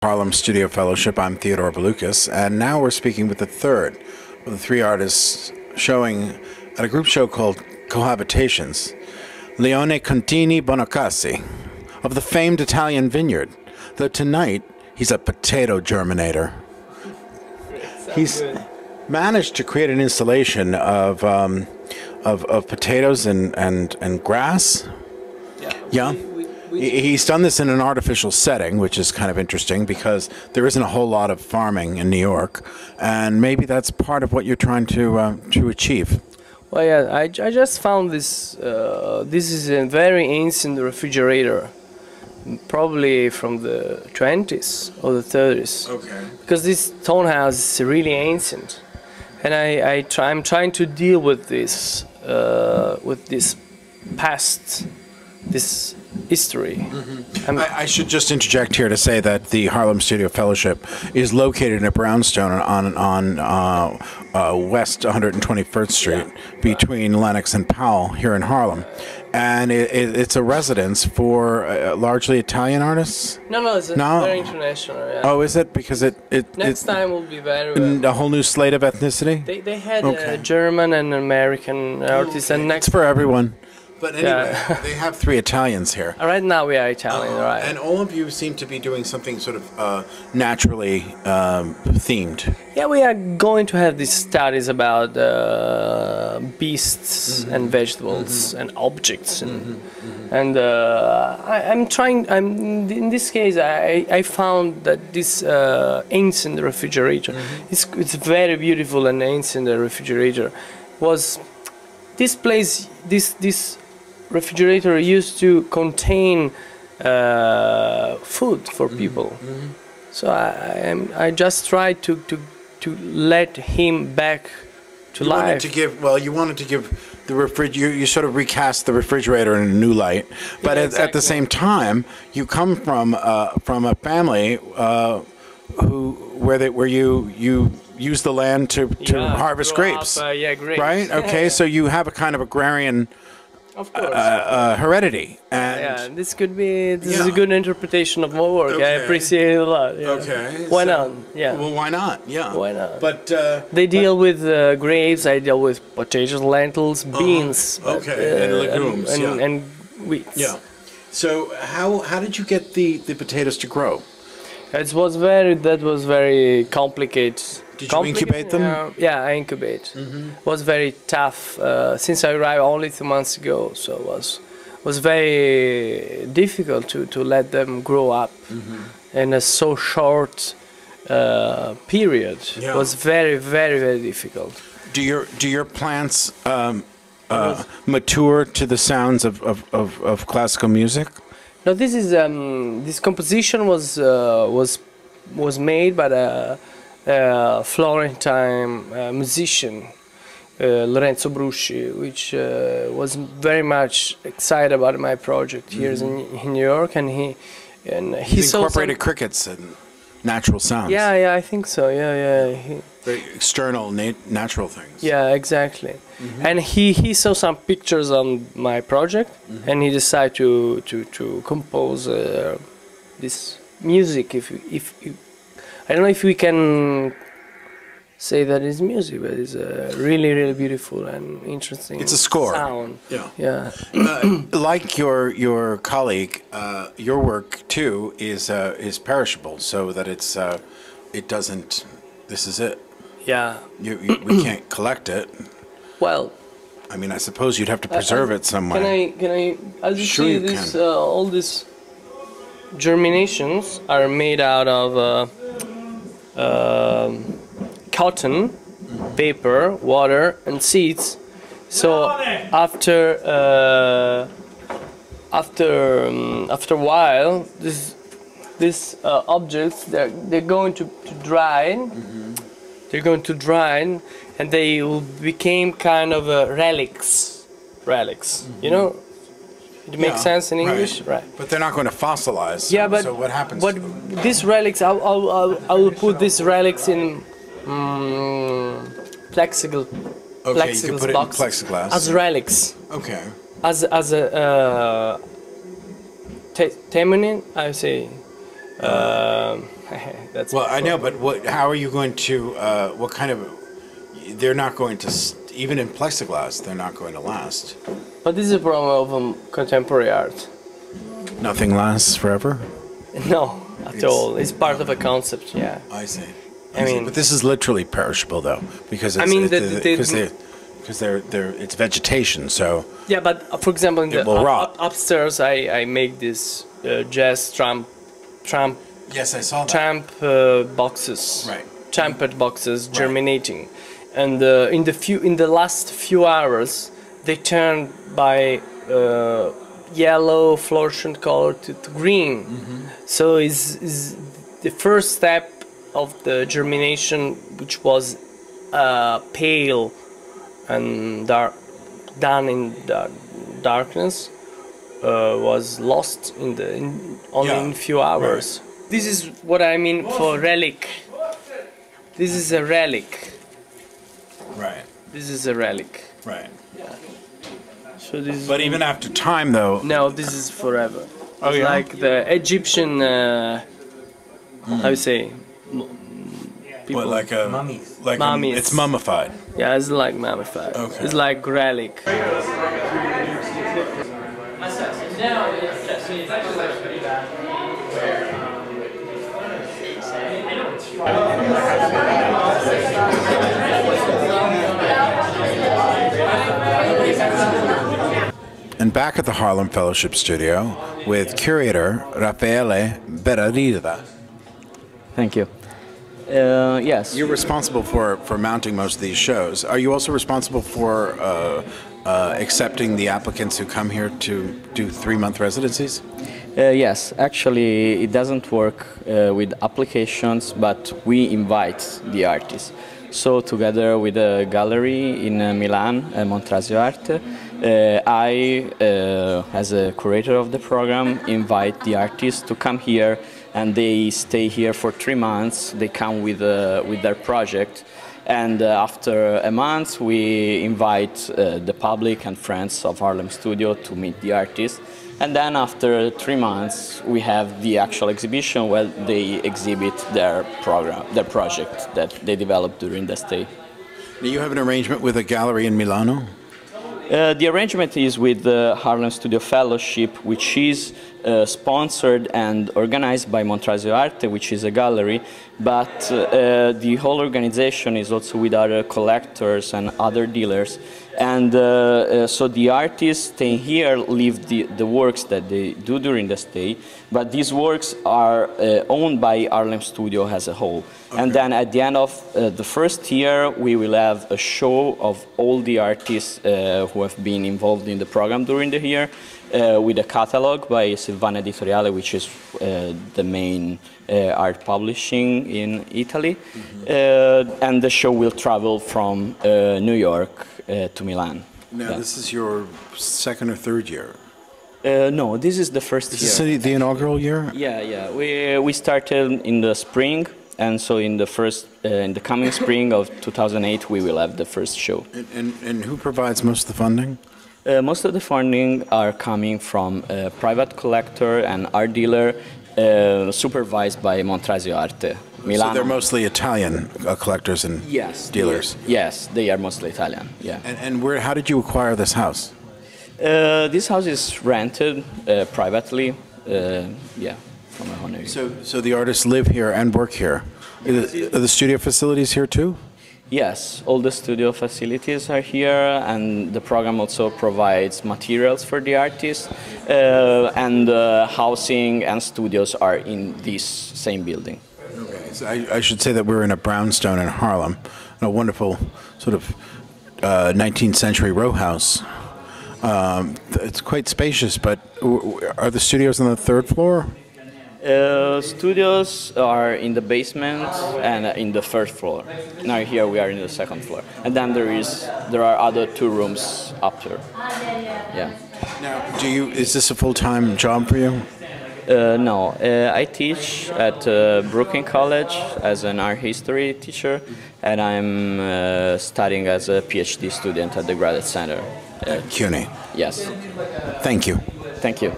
Harlem Studio Fellowship. I'm Theodore Balukas, and now we're speaking with the third of the three artists showing at a group show called Cohabitations, Leone Contini Bonacassi of the famed Italian vineyard, though tonight he's a potato germinator. He's managed to create an installation of potatoes and grass. Yeah. He's done this in an artificial setting, which is kind of interesting because there isn't a whole lot of farming in New York, and maybe that's part of what you're trying to achieve. Well, yeah, I just found this. This is a very ancient refrigerator, probably from the 20s or the 30s. Okay. Because this townhouse is really ancient, and I'm trying to deal with this past, this history. Mm-hmm. I should just interject here to say that the Harlem Studio Fellowship is located in a brownstone on West 121st Street, between Lenox and Powell here in Harlem. And it's a residence for largely Italian artists? No, it's very international. Yeah. Oh, is it? Because next time will be very a whole new slate of ethnicity? They had German and American artists. And next, it's for everyone. But anyway, they have three Italians here. Right now we are Italian, right? And all of you seem to be doing something sort of naturally themed. Yeah, we are going to have these studies about beasts and vegetables and objects, and I'm trying. In this case, I found that this ancient refrigerator, it's very beautiful and ancient refrigerator, was this place. This refrigerator used to contain food for people. So I just tried to let him back to life. You wanted to give the you sort of recast the refrigerator in a new light, but at the same time you come from a family where you use the land to harvest grapes. Grapes. Right? Okay, so you have a kind of agrarian heredity. And this could be is a good interpretation of my work. Okay. I appreciate it a lot. Yeah. Okay. Why not? Yeah. Well, why not? Yeah. Why not? But they deal with grapes. I deal with potatoes, lentils, beans. And legumes. And wheat. Yeah. So how did you get the potatoes to grow? That was very complicated. Did you incubate them? Yeah, I incubate. It was very tough since I arrived only 2 months ago, so it was very difficult to let them grow up in a so short period. Yeah. It was very, very, very difficult. Do your plants mature to the sounds of classical music? No, this composition was made by a Florentine musician, Lorenzo Brusci, which was very much excited about my project here in New York, and he incorporated crickets and natural sounds. Yeah, I think so. Yeah. Very external, natural things. Yeah, exactly. And he saw some pictures on my project, and he decided to compose this music. If I don't know if we can say that it's music, but it's really, really beautiful and interesting. It's a score. Sound. Yeah. Like your colleague, your work too is perishable, so that it doesn't. This is it. Yeah. We can't collect it. Well, I mean, I suppose you'd have to preserve it somewhere. Can I? As you see, this all these germinations are made out of cotton, paper, water, and seeds. So after a while, these objects they're going to dry. They're going to dry, and they will become kind of relics. You know. It makes sense in English, right? But they're not going to fossilize. Yeah, but so what happens? But these relics, I will put these relics in plexiglass. Okay, you can put it in plexiglass as relics. Okay. As a teminin, I say. That's Well, I know, but how are you going to? What kind of? They're not going to. Even in plexiglass, they're not going to last. But this is a problem of contemporary art. Nothing lasts forever. No, at all. It's part of a concept. Yeah. I see. I mean, but this is literally perishable, though, because it's, I mean, because it's vegetation. So yeah, but for example, in the upstairs, I make this jazz tramp. Yes, I saw that. Tramp boxes. Right. Champered boxes germinating, and in the last few hours, they turn by yellow fluorescent color to green. So is the first step of the germination, which was pale and dark, done in darkness, was lost in only in few hours. Right. This is what I mean for relic. This is a relic. Right. This is a relic. Right. Yeah. So this is. But even after time, though. No, this is forever. Oh, it's yeah? like the Egyptian. How you say? People. What, like a mummies? Like mummies. It's mummified. Yeah, it's like mummified. Okay. It's like relic. And back at the Harlem Fellowship studio with curator Raffaele Berarida. Thank you. Yes. You're responsible for mounting most of these shows. Are you also responsible for accepting the applicants who come here to do 3-month residencies? Yes, actually it doesn't work with applications, but we invite the artists. So together with a gallery in Milan, Montrasio Arte, I, as a curator of the program, invite the artists to come here, and they stay here for 3 months. They come with their project, and after a month we invite the public and friends of Harlem Studio to meet the artists. And then after 3 months we have the actual exhibition where they exhibit their project that they developed during the stay. Do you have an arrangement with a gallery in Milano? The arrangement is with the Harlem Studio Fellowship, which is sponsored and organized by Montrasio Arte, which is a gallery, but the whole organization is also with other collectors and other dealers. And so the artists staying here leave the works that they do during the stay, but these works are owned by Harlem Studio as a whole. Okay. And then at the end of the first year, we will have a show of all the artists who have been involved in the program during the year, with a catalog by Silvana Editoriale, which is the main art publishing in Italy. And the show will travel from New York to Milan. Now, this is your second or third year? No, this is the first year. Is this the inaugural year? Yeah. We started in the spring, and so in the coming spring of 2008 we will have the first show. And who provides most of the funding? Most of the funding are coming from a private collector and art dealer supervised by Montrasio Arte. Milano. So they're mostly Italian collectors and dealers? Yes, they are mostly Italian, yeah. And how did you acquire this house? This house is rented privately, from a owner. So the artists live here and work here. Are the studio facilities here too? Yes, all the studio facilities are here, and the program also provides materials for the artists, and housing and studios are in this same building. Okay, so I should say that we're in a brownstone in Harlem, a wonderful sort of 19th century row house. It's quite spacious, but are the studios on the third floor? Studios are in the basement and in the first floor. Now here we are in the second floor, and then there are other 2 rooms after. Yeah. Now, is this a full-time job for you? No, I teach at Brooklyn College as an art history teacher, and I'm studying as a PhD student at the Graduate Center. At CUNY. Yes. Thank you. Thank you.